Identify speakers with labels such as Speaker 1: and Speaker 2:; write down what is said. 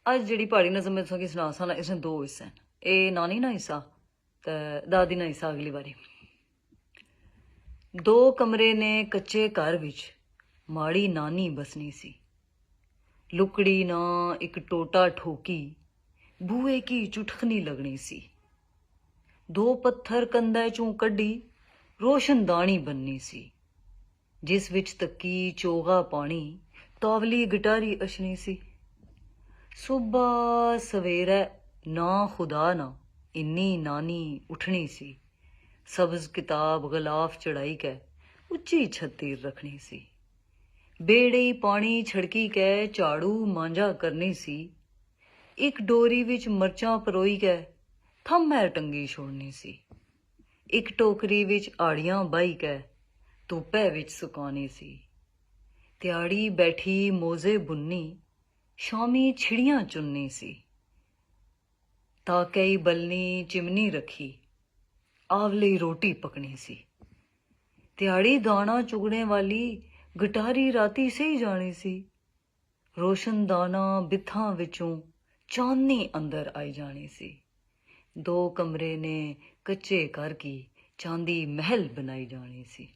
Speaker 1: ਅੱਜ ਜਿਹੜੀ ਪਹਾੜੀ ਨਜ਼ਮ ਮੈਂ ਤੁਹਾਨੂੰ ਸੁਣਾ ਸਾਂ इसमें दो हिस्से हैं। ਇਹ ਨਾਨੀ ਨਾ ਹਿੱਸਾ ਤੇ ਦਾਦੀ ਨਾ ਹਿੱਸਾ ਅਗਲੀ ਵਾਰੀ। ਦੋ ਕਮਰੇ ਨੇ ਕੱਚੇ ਘਰ ਵਿੱਚ ਮਾੜੀ ਨਾਨੀ ਬਸਣੀ ਸੀ। ਲੁਕੜੀ ਨਾ ਇੱਕ ਟੋਟਾ ਠੋਕੀ ਬੂਏ ਕੀ ਚੁਟਕਣੀ ਲੱਗਣੀ ਸੀ। ਦੋ ਪੱਥਰ ਕੰਧਾਂ ਚੋਂ ਕੱਢੀ ਰੋਸ਼ਨਦਾਨੀ ਬੰਨੀ ਸੀ, ਜਿਸ ਵਿੱਚ ਤੱਕੀ ਚੋਗਾ ਪਾਣੀ ਤਾਵਲੀ ਗਟਾਰੀ ਅਛਣੀ ਸੀ। ਸੁਬਾ ਸਵੇਰੇ ਨਾ खुदा ना इन्नी नानी उठनी सी। सब्ज किताब गलाफ चढ़ाई कै उच्ची छत्तीर रखनी सी। बेड़े पानी छड़की कै झाड़ू मांझा करनी सी। एक डोरी विच मरचां परोई कै थम्मै टंगी छोड़नी सी। एक टोकरी विच आड़ियां बाई कै धुप्पै विच सुकानी सी। त्याड़ी बैठी मोजे बुननी शामी छिड़ियां चुननी सी। ताकई बलनी चिमनी रखी आवले रोटी पकनी सी। त्याड़ी दाना चुगने वाली गटारी राती से ही जानी सी। रोशन दाना बिथां विचों चांदनी अंदर आई जानी सी। दो कमरे ने कच्चे घर की चांदी महल बनाई जानी सी।